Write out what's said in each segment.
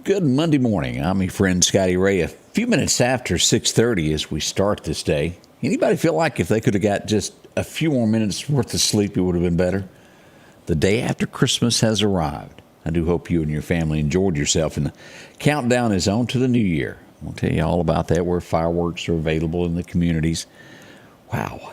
Good Monday morning. I'm your friend Scotty Ray. A few minutes after 6:30 as we start this day. Anybody feel like if they could have got just a few more minutes worth of sleep, it would have been better? The day after Christmas has arrived. I do hope you and your family enjoyed yourself, and the countdown is on to the new year. I'll tell you all about that, where fireworks are available in the communities. Wow.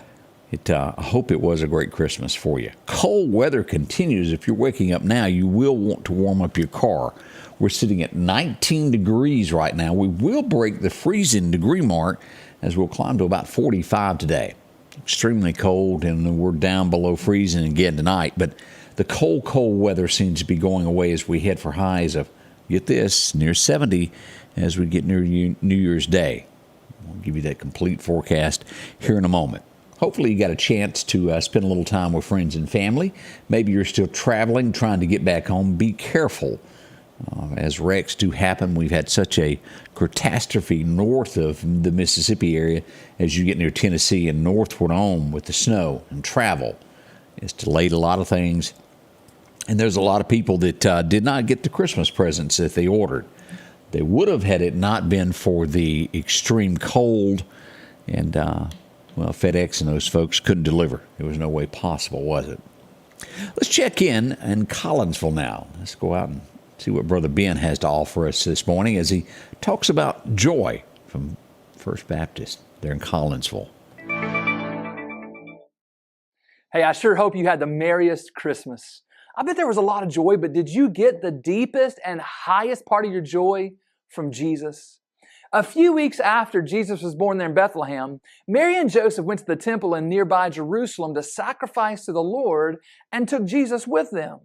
I hope it was a great Christmas for you. Cold weather continues. If you're waking up now, you will want to warm up your car. We're sitting at 19 degrees right now. We will break the freezing degree mark as we'll climb to about 45 today. Extremely cold, and we're down below freezing again tonight. But the cold weather seems to be going away as we head for highs of, get this, near 70 as we get near New Year's Day. I'll give you that complete forecast here in a moment. Hopefully you got a chance to spend a little time with friends and family. Maybe you're still traveling, trying to get back home. Be careful. As wrecks do happen, we've had such a catastrophe north of the Mississippi area as you get near Tennessee and northward on with the snow and travel. It's delayed a lot of things. And there's a lot of people that did not get the Christmas presents that they ordered. They would have had it not been for the extreme cold. And, FedEx and those folks couldn't deliver. There was no way possible, was it? Let's check in Collinsville now. Let's go out and see what Brother Ben has to offer us this morning as he talks about joy from First Baptist there in Collinsville. Hey, I sure hope you had the merriest Christmas. I bet there was a lot of joy, but did you get the deepest and highest part of your joy from Jesus? A few weeks after Jesus was born there in Bethlehem, Mary and Joseph went to the temple in nearby Jerusalem to sacrifice to the Lord and took Jesus with them.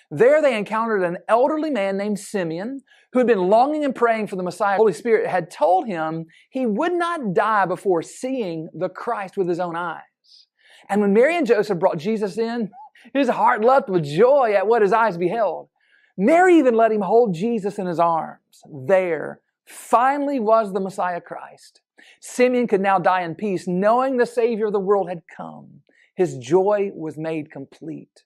There they encountered an elderly man named Simeon who had been longing and praying for the Messiah. The Holy Spirit had told him he would not die before seeing the Christ with his own eyes. And when Mary and Joseph brought Jesus in, his heart leapt with joy at what his eyes beheld. Mary even let him hold Jesus in his arms. There, finally was the Messiah Christ. Simeon could now die in peace, knowing the Savior of the world had come. His joy was made complete.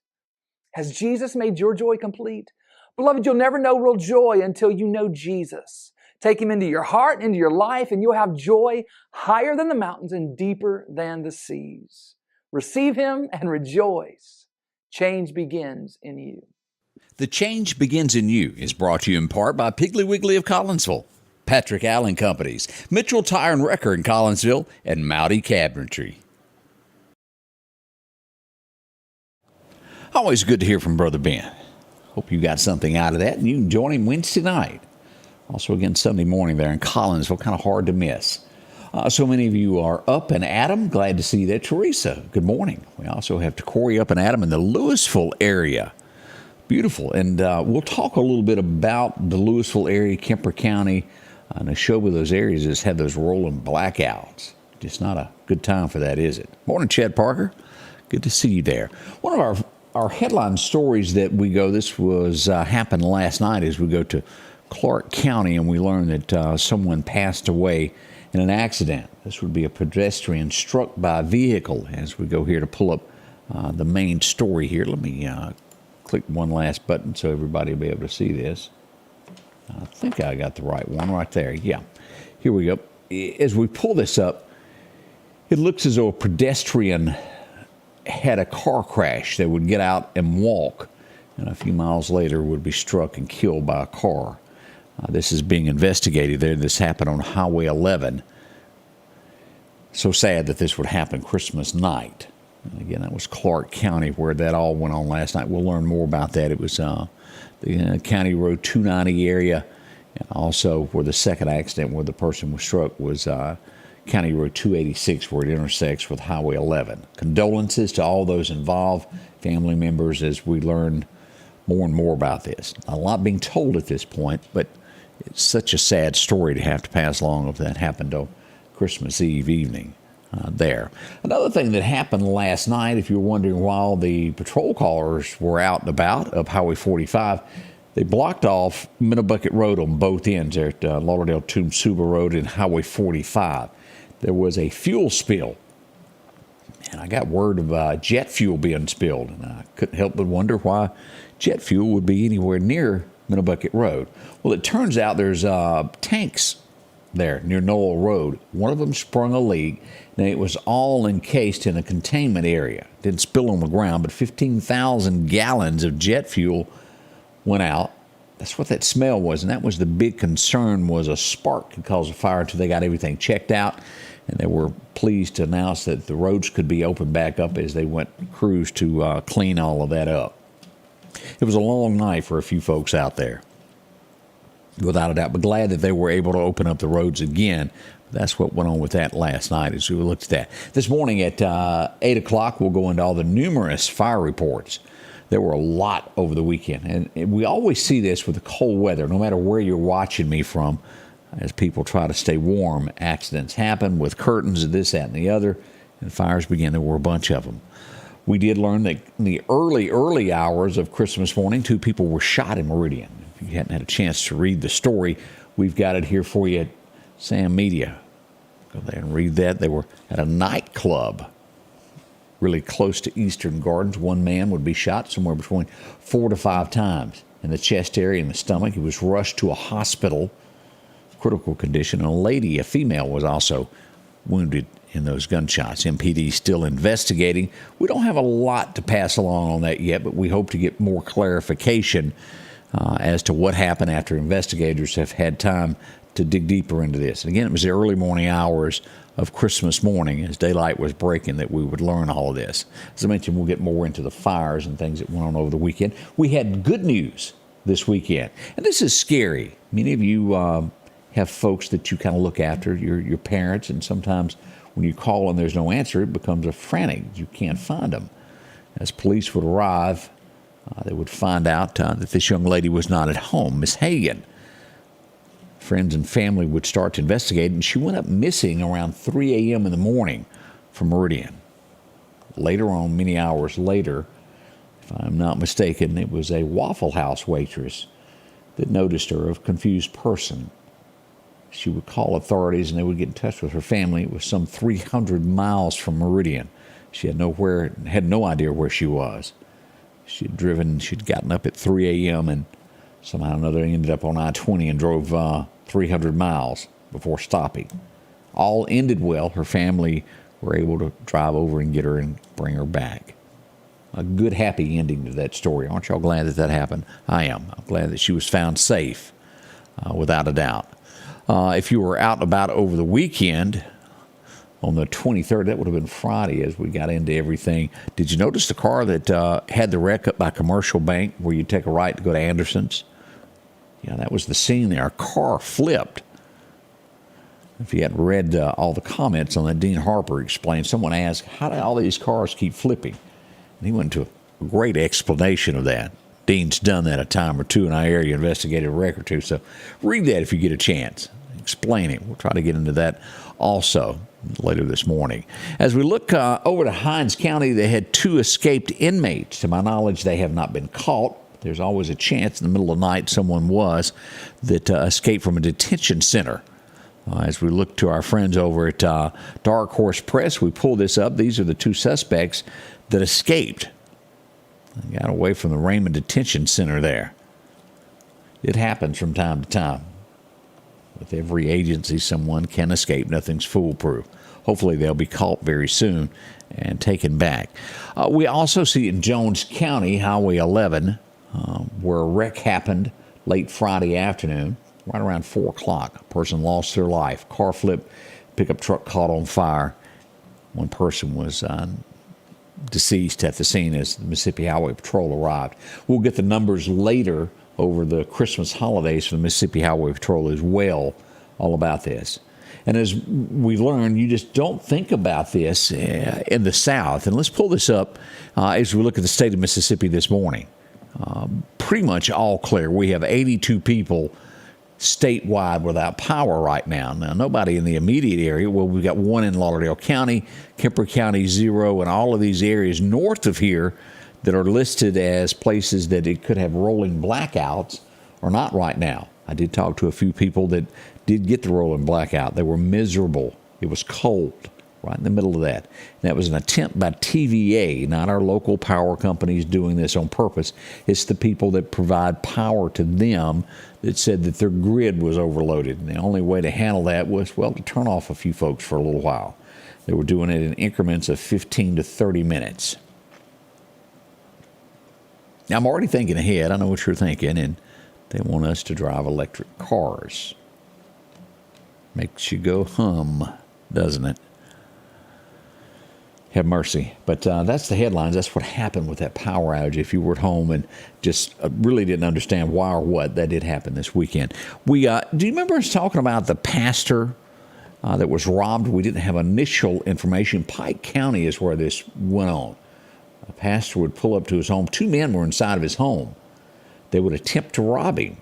Has Jesus made your joy complete? Beloved, you'll never know real joy until you know Jesus. Take Him into your heart, into your life, and you'll have joy higher than the mountains and deeper than the seas. Receive Him and rejoice. Change begins in you. The Change Begins in You is brought to you in part by Piggly Wiggly of Collinsville, Patrick Allen Companies, Mitchell Tire and Wrecker in Collinsville, and Mowdy Cabinetry. Always good to hear from Brother Ben. Hope you got something out of that, and you can join him Wednesday night. Also again Sunday morning there in Collinsville, kind of hard to miss. So many of you are up and at 'em. Glad to see that. Teresa, good morning. We also have Corey up and at 'em in the Louisville area. Beautiful. And we'll talk a little bit about the Louisville area, Kemper County. And a show with those areas has had those rolling blackouts. Just not a good time for that, is it? Morning, Chad Parker. Good to see you there. One of our headline stories that we go, this was happened last night as we go to Clark County, and we learn that someone passed away in an accident. This would be a pedestrian struck by a vehicle. As we go here to pull up the main story here, let me click one last button so everybody will be able to see this. I think I got the right one right there. Yeah, here we go. As we pull this up, it looks as though a pedestrian had a car crash that would get out and walk, and a few miles later would be struck and killed by a car. This is being investigated there. This happened on Highway 11. So sad that this would happen Christmas night. And again, that was Clark County where that all went on last night. We'll learn more about that. It was the County Road 290 area, and also where the second accident where the person was struck was County Road 286 where it intersects with Highway 11. Condolences to all those involved, family members, as we learn more and more about this. A lot being told at this point, but it's such a sad story to have to pass along if that happened on Christmas Eve evening. There. Another thing that happened last night, if you're wondering why the patrol cars were out and about up Highway 45, they blocked off Minnow Bucket Road on both ends there at Lauderdale-Tombsuba Road and Highway 45. There was a fuel spill, and I got word of jet fuel being spilled, and I couldn't help but wonder why jet fuel would be anywhere near Minnow Bucket Road. Well, it turns out there's tanks there near Null Road. One of them sprung a leak, and it was all encased in a containment area. Didn't spill on the ground, but 15,000 gallons of jet fuel went out. That's what that smell was, and that was the big concern, was a spark could cause a fire until they got everything checked out, and they were pleased to announce that the roads could be opened back up as they went crews to clean all of that up. It was a long night for a few folks out there, without a doubt, but glad that they were able to open up the roads again. That's what went on with that last night as we looked at that. This morning at 8 o'clock, we'll go into all the numerous fire reports. There were a lot over the weekend, and we always see this with the cold weather, no matter where you're watching me from, as people try to stay warm. Accidents happen with curtains and this, that, and the other, and fires begin. There were a bunch of them. We did learn that in the early hours of Christmas morning, 2 people were shot in Meridian. If you hadn't had a chance to read the story, we've got it here for you at Sam Media. Go there and read that. They were at a nightclub really close to Eastern Gardens. One man would be shot somewhere between 4 to 5 times in the chest area and the stomach. He was rushed to a hospital, critical condition. And a lady, a female, was also wounded in those gunshots. MPD still investigating. We don't have a lot to pass along on that yet, but we hope to get more clarification as to what happened after investigators have had time to dig deeper into this. And again, it was the early morning hours of Christmas morning, as daylight was breaking, that we would learn all of this. As I mentioned, we'll get more into the fires and things that went on over the weekend. We had good news this weekend, and this is scary. Many of you have folks that you kind of look after, your parents, and sometimes when you call and there's no answer, it becomes a frantic. You can't find them. As police would arrive, they would find out that this young lady was not at home, Miss Hagan. Friends and family would start to investigate, and she went up missing around 3 a.m. in the morning from Meridian. Later on, many hours later, if I'm not mistaken, it was a Waffle House waitress that noticed her, a confused person. She would call authorities, and they would get in touch with her family. It was some 300 miles from Meridian. She had no idea where she was. She'd gotten up at 3 a.m. and somehow or another ended up on I-20 and drove 300 miles before stopping. All ended well. Her family were able to drive over and get her and bring her back. A good, happy ending to that story. Aren't y'all glad that happened? I am. I'm glad that she was found safe, without a doubt. If you were out and about over the weekend, on the 23rd, that would have been Friday as we got into everything. Did you notice the car that had the wreck up by Commercial Bank where you take a right to go to Anderson's? Yeah, that was the scene there. A car flipped. If you hadn't read all the comments on that, Dean Harper explained. Someone asked, how do all these cars keep flipping? And he went into a great explanation of that. Dean's done that a time or two in our area, investigated a wreck or two. So read that if you get a chance. Explain it. We'll try to get into that also later this morning. As we look over to Hinds County, they had 2 escaped inmates. To my knowledge, they have not been caught. There's always a chance in the middle of the night someone that escaped from a detention center. As we look to our friends over at Dark Horse Press, we pull this up. These are the 2 suspects that escaped. They got away from the Raymond Detention Center there. It happens from time to time. With every agency, someone can escape. Nothing's foolproof. Hopefully, they'll be caught very soon and taken back. We also see in Jones County, Highway 11, where a wreck happened late Friday afternoon, right around 4 o'clock. A person lost their life. Car flipped, pickup truck caught on fire. One person was deceased at the scene as the Mississippi Highway Patrol arrived. We'll get the numbers later over the Christmas holidays for the Mississippi Highway Patrol as well, all about this. And as we learned, you just don't think about this in the South. And let's pull this up as we look at the state of Mississippi this morning. Pretty much all clear. We have 82 people statewide without power right now. Now, nobody in the immediate area. Well, we've got 1 in Lauderdale County, Kemper County 0, and all of these areas north of here that are listed as places that it could have rolling blackouts are not right now. I did talk to a few people that did get the rolling blackout. They were miserable. It was cold. right in the middle of that. And that was an attempt by TVA, not our local power companies doing this on purpose. It's the people that provide power to them that said that their grid was overloaded. And the only way to handle that was, well, to turn off a few folks for a little while. They were doing it in increments of 15 to 30 minutes. Now, I'm already thinking ahead. I know what you're thinking, and they want us to drive electric cars. Makes you go hum, doesn't it? Have mercy. But that's the headlines. That's what happened with that power outage. If you were at home and just really didn't understand why or what, that did happen this weekend. Do you remember us talking about the pastor that was robbed? We didn't have initial information. Pike County is where this went on. A pastor would pull up to his home. Two men were inside of his home. They would attempt to rob him.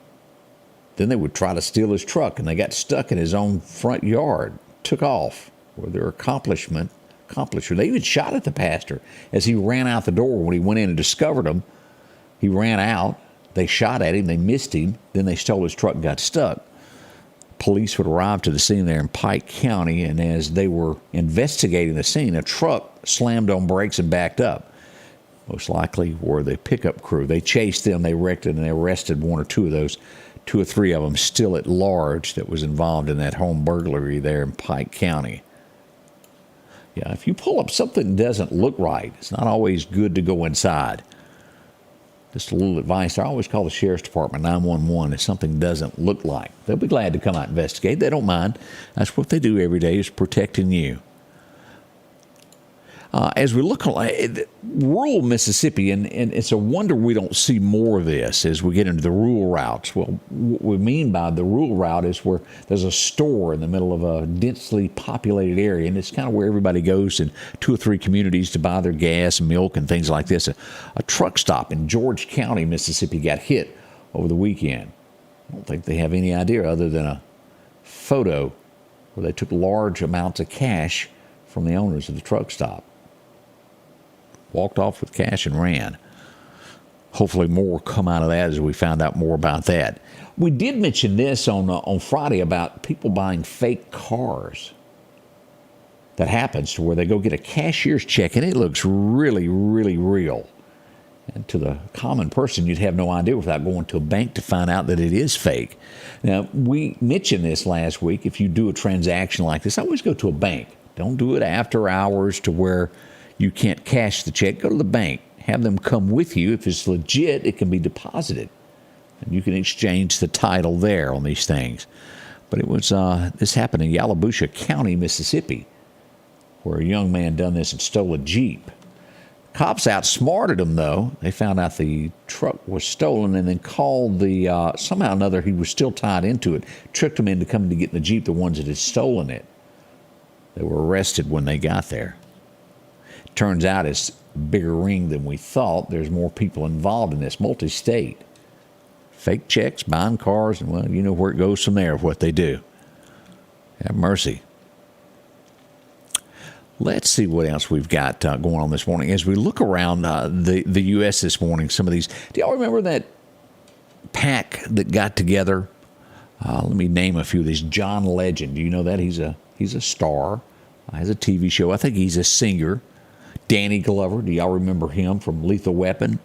Then they would try to steal his truck, and they got stuck in his own front yard, took off with their accomplisher. They even shot at the pastor as he ran out the door. When he went in and discovered them, he ran out. They shot at him. They missed him. Then they stole his truck and got stuck. Police would arrive to the scene there in Pike County, and as they were investigating the scene, a truck slammed on brakes and backed up. Most likely were the pickup crew. They chased them, they wrecked it, and they arrested one or two of those, 2 or 3 of them still at large that was involved in that home burglary there in Pike County. Yeah, if you pull up something that doesn't look right, it's not always good to go inside. Just a little advice, I always call the Sheriff's Department 911 if something doesn't look like. They'll be glad to come out and investigate. They don't mind. That's what they do every day, is protecting you. As we look at rural Mississippi, and it's a wonder we don't see more of this as we get into the rural routes. Well, what we mean by the rural route is where there's a store in the middle of a densely populated area, and it's kind of where everybody goes in 2 or 3 communities to buy their gas and milk and things like this. A truck stop in George County, Mississippi, got hit over the weekend. I don't think they have any idea other than a photo where they took large amounts of cash from the owners of the truck stop. Walked off with cash and ran. Hopefully more come out of that as we find out more about that. We did mention this on Friday about people buying fake cars. That happens to where they go get a cashier's check and it looks really, really real. And to the common person, you'd have no idea without going to a bank to find out that it is fake. Now, we mentioned this last week. If you do a transaction like this, always go to a bank. Don't do it after hours to where you can't cash the check. Go to the bank. Have them come with you. If it's legit, it can be deposited. And you can exchange the title there on these things. But it was this happened in Yalobusha County, Mississippi, where a young man done this and stole a Jeep. Cops outsmarted him, though. They found out the truck was stolen and then called the, somehow or another, he was still tied into it, tricked them into coming to get in the Jeep, the ones that had stolen it. They were arrested when they got there. Turns out it's a bigger ring than we thought. There's more people involved in this, multi-state. Fake checks, buying cars, and well, you know where it goes from there, what they do. Have mercy. Let's see what else we've got going on this morning. As we look around the U.S. this morning, some of these, do y'all remember that pack that got together? Let me name a few of these. John Legend, do you know that? He's a star, has a TV show. I think he's a singer. Danny Glover, do y'all remember him from Lethal Weapon?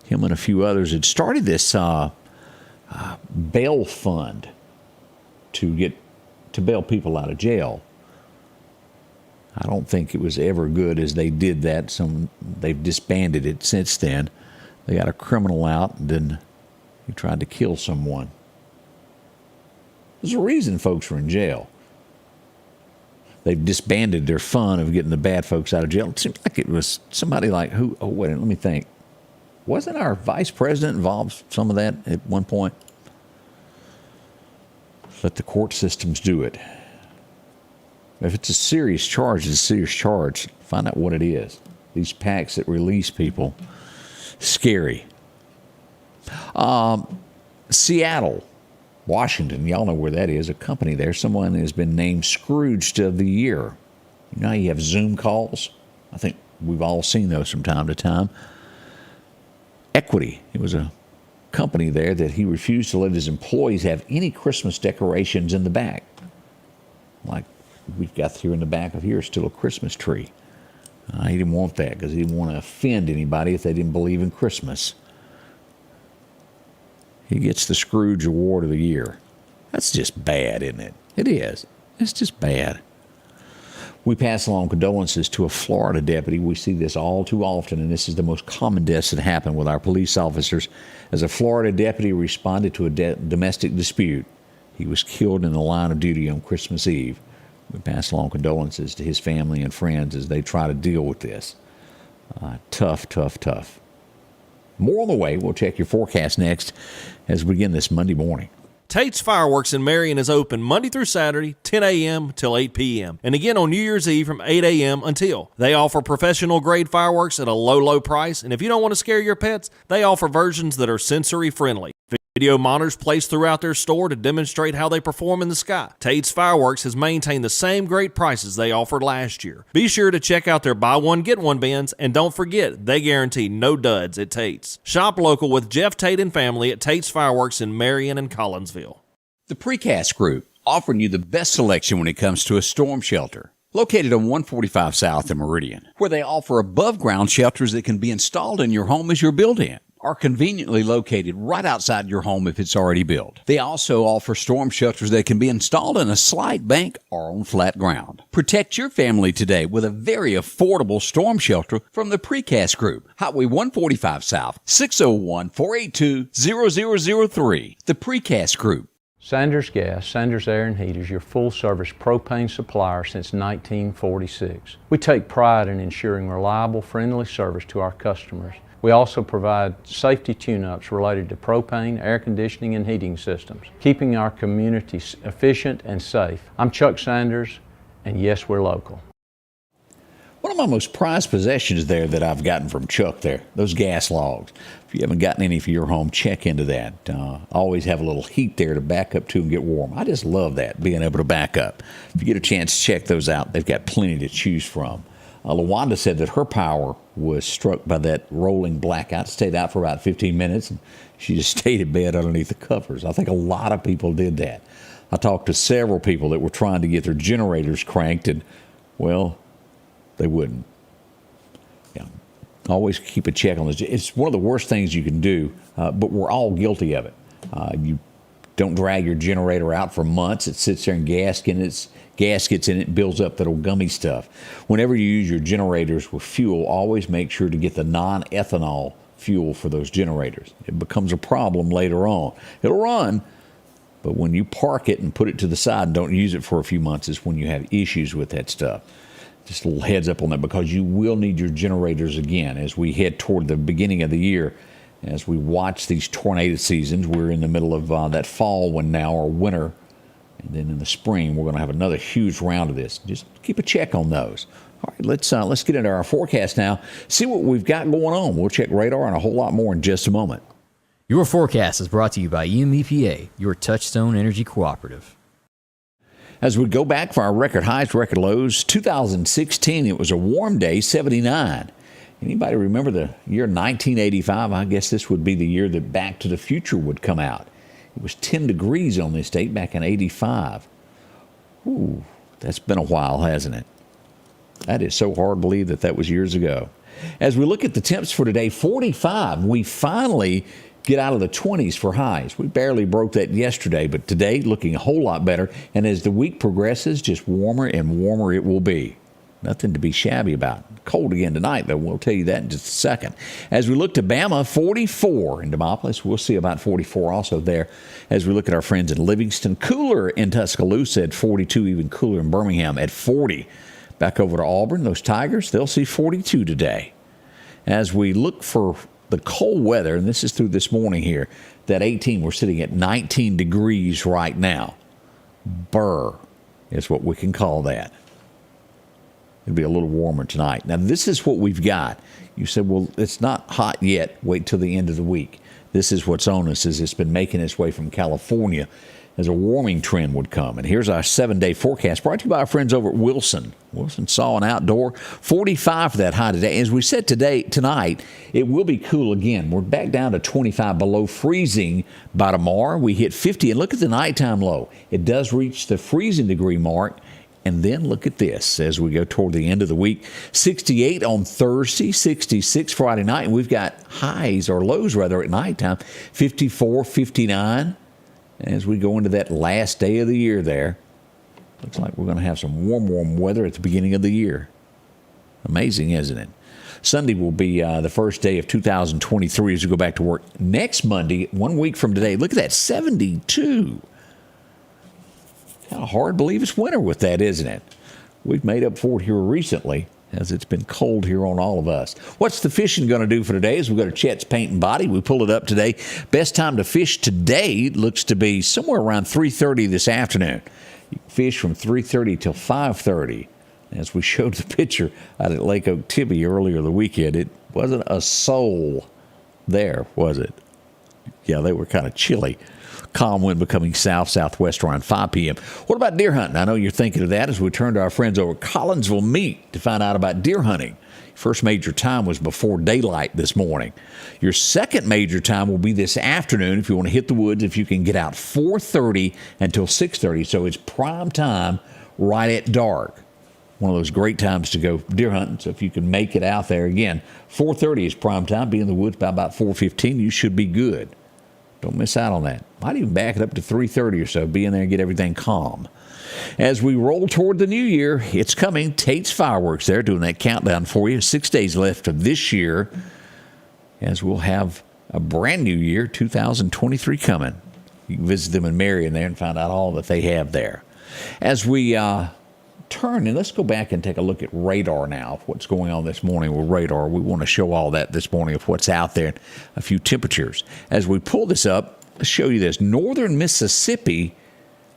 Him and a few others had started this bail fund to bail people out of jail. I don't think it was ever good as they did that. They've disbanded it since then. They got a criminal out, and then he tried to kill someone. There's a reason folks are in jail. They've disbanded their fun of getting the bad folks out of jail. It seems like it was somebody like who? Oh, wait, let me think. Wasn't our vice president involved in some of that at one point? Let the court systems do it. If it's a serious charge, it's a serious charge. Find out what it is. These packs that release people, scary. Seattle, Washington, y'all know where that is, a company there. Someone has been named Scrooged of the Year. You know how you have Zoom calls? I think we've all seen those from time to time. Equity, it was a company there that he refused to let his employees have any Christmas decorations in the back. Like we've got here in the back of here still a Christmas tree. He didn't want that because he didn't want to offend anybody if they didn't believe in Christmas. He gets the Scrooge Award of the Year. That's just bad, isn't it? It is. It's just bad. We pass along condolences to a Florida deputy. We see this all too often, and this is the most common deaths that happen with our police officers. As a Florida deputy responded to a domestic dispute, he was killed in the line of duty on Christmas Eve. We pass along condolences to his family and friends as they try to deal with this. Tough, tough, tough. More on the way. We'll check your forecast next as we begin this Monday morning. Tate's Fireworks in Meridian is open Monday through Saturday, 10 a.m. till 8 p.m. and again on New Year's Eve from 8 a.m. until. They offer professional-grade fireworks at a low, low price, and if you don't want to scare your pets, they offer versions that are sensory-friendly. Video monitors placed throughout their store to demonstrate how they perform in the sky. Tate's Fireworks has maintained the same great prices they offered last year. Be sure to check out their buy one, get one bins, and don't forget, they guarantee no duds at Tate's. Shop local with Jeff Tate and family at Tate's Fireworks in Marion and Collinsville. The Precast Group, offering you the best selection when it comes to a storm shelter. Located on 145 South in Meridian, where they offer above-ground shelters that can be installed in your home as you're built-in, are conveniently located right outside your home if it's already built. They also offer storm shelters that can be installed in a slight bank or on flat ground. Protect your family today with a very affordable storm shelter from the Precast Group. Highway 145 South, 601-482-0003. The Precast Group. Sanders Gas, Sanders Air and Heat is your full-service propane supplier since 1946. We take pride in ensuring reliable, friendly service to our customers. We also provide safety tune-ups related to propane, air conditioning, and heating systems, keeping our community efficient and safe. I'm Chuck Sanders, and yes, we're local. One of my most prized possessions there that I've gotten from Chuck there, those gas logs. If you haven't gotten any for your home, check into that. Always have a little heat there to back up to and get warm. I just love that, being able to back up. If you get a chance, check those out. They've got plenty to choose from. LaWanda said that her power was struck by that rolling blackout, stayed out for about 15 minutes, and she just stayed in bed underneath the covers. I think a lot of people did that. I talked to several people that were trying to get their generators cranked, and, well, they wouldn't. Yeah. Always keep a check on this. It's one of the worst things you can do, but we're all guilty of it. You don't drag your generator out for months. It sits there and gas gets in it, builds up that old gummy stuff. Whenever you use your generators with fuel, always make sure to get the non-ethanol fuel for those generators. It becomes a problem later on. It'll run, but when you park it and put it to the side and don't use it for a few months is when you have issues with that stuff. Just a little heads up on that, because you will need your generators again as we head toward the beginning of the year. As we watch these tornado seasons, we're in the middle of that fall one now, or winter. And then in the spring, we're going to have another huge round of this. Just keep a check on those. All right, let's get into our forecast now, see what we've got going on. We'll check radar and a whole lot more in just a moment. Your forecast is brought to you by EMEPA, your Touchstone Energy Cooperative. As we go back for our record highs, record lows, 2016, it was a warm day, 79. Anybody remember the year 1985? I guess this would be the year that Back to the Future would come out. It was 10 degrees on this date back in 85. Ooh, that's been a while, hasn't it? That is so hard to believe that was years ago. As we look at the temps for today, 45. We finally get out of the 20s for highs. We barely broke that yesterday, but today looking a whole lot better. And as the week progresses, just warmer and warmer it will be. Nothing to be shabby about. Cold again tonight, though. We'll tell you that in just a second. As we look to Bama, 44 in Demopolis. We'll see about 44 also there. As we look at our friends in Livingston, cooler in Tuscaloosa at 42, even cooler in Birmingham at 40. Back over to Auburn, those Tigers, they'll see 42 today. As we look for the cold weather, and this is through this morning here, that 18, we're sitting at 19 degrees right now. Burr is what we can call that. It'll be a little warmer tonight. Now, this is what we've got. You said, well, it's not hot yet. Wait till the end of the week. This is what's on us, as it's been making its way from California as a warming trend would come. And here's our 7-day forecast brought to you by our friends over at Wilson. Wilson Saw and Outdoor, 45 for that high today. As we said tonight, it will be cool again. We're back down to 25 below freezing by tomorrow. We hit 50, and look at the nighttime low. It does reach the freezing degree mark, And then look at this as we go toward the end of the week. 68 on Thursday, 66 Friday night. And we've got highs or lows rather at nighttime, 54, 59. As we go into that last day of the year there. Looks like we're going to have some warm weather at the beginning of the year. Amazing, isn't it? Sunday will be the first day of 2023 as we go back to work next Monday, 1 week from today. Look at that, 72. Kind of hard to believe it's winter with that, isn't it? We've made up for it here recently as it's been cold here on all of us. What's the fishing going to do for today as we go to Chet's Paint and Body? We pull it up today. Best time to fish today looks to be somewhere around 3:30 this afternoon. You can fish from 3:30 till 5:30. As we showed the picture out at Lake Okeechobee earlier the weekend, it wasn't a soul there, was it? Yeah, they were kind of chilly. Calm wind becoming south-southwest around 5 p.m. What about deer hunting? I know you're thinking of that as we turn to our friends over at Collinsville Meat to find out about deer hunting. First major time was before daylight this morning. Your second major time will be this afternoon if you want to hit the woods, if you can get out 4:30 until 6:30. So it's prime time right at dark. One of those great times to go deer hunting. So if you can make it out there, again, 4:30 is prime time. Be in the woods by about 4:15. You should be good. Don't miss out on that. Might even back it up to 3:30 or so. Be in there and get everything calm. As we roll toward the new year, it's coming. Tate's Fireworks there doing that countdown for you. 6 days left of this year as we'll have a brand new year, 2023 coming. You can visit them in Meridian there and find out all that they have there. As we turn, and let's go back and take a look at radar now, of what's going on this morning with radar. We want to show all that this morning of what's out there, a few temperatures. As we pull this up, let's show you this. Northern Mississippi,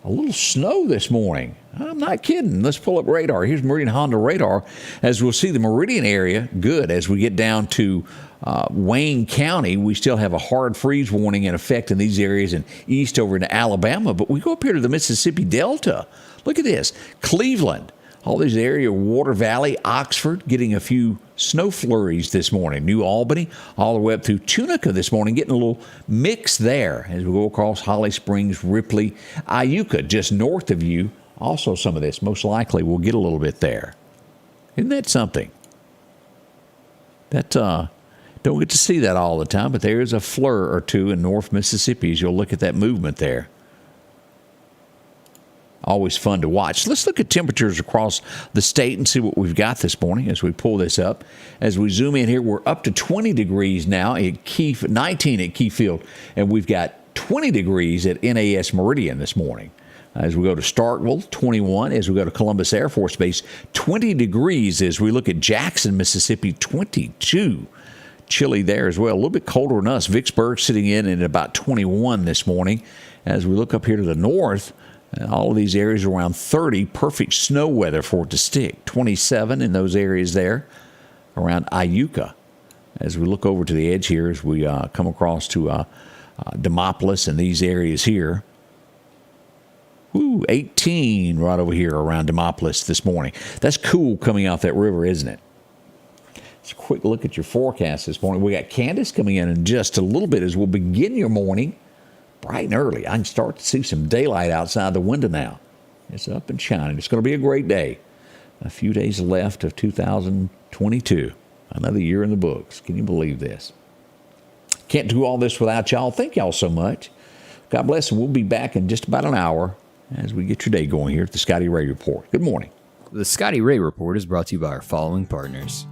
a little snow this morning. I'm not kidding. Let's pull up radar. Here's Meridian Honda radar. As we'll see the Meridian area, good. As we get down to Wayne County, we still have a hard freeze warning in effect in these areas and east over into Alabama. But we go up here to the Mississippi Delta. Look at this. Cleveland, all these areas, Water Valley, Oxford, getting a few snow flurries this morning. New Albany, all the way up through Tunica this morning, getting a little mix there as we go across Holly Springs, Ripley, Iuka, just north of you. Also some of this, most likely, we'll get a little bit there. Isn't that something? That don't get to see that all the time, but there is a flur or two in North Mississippi as you'll look at that movement there. Always fun to watch. Let's look at temperatures across the state and see what we've got this morning as we pull this up. As we zoom in here, we're up to 20 degrees now at 19 at Keyfield, and we've got 20 degrees at NAS Meridian this morning. As we go to Starkville, 21. As we go to Columbus Air Force Base, 20 degrees. As we look at Jackson, Mississippi, 22. Chilly there as well. A little bit colder than us. Vicksburg sitting in at about 21 this morning. As we look up here to the north, all of these areas around 30, perfect snow weather for it to stick. 27 in those areas there around Iuka. As we look over to the edge here, as we come across to Demopolis and these areas here. 18 right over here around Demopolis this morning. That's cool coming out that river, isn't it? Let's a quick look at your forecast this morning. We got Candace coming in just a little bit as we'll begin your morning. Bright and early. I can start to see some daylight outside the window now. It's up and shining. It's going to be a great day. A few days left of 2022. Another year in the books. Can you believe this? Can't do all this without y'all. Thank y'all so much. God bless, and we'll be back in just about an hour as we get your day going here at the Scotty Ray Report. Good morning. The Scotty Ray Report is brought to you by our following partners: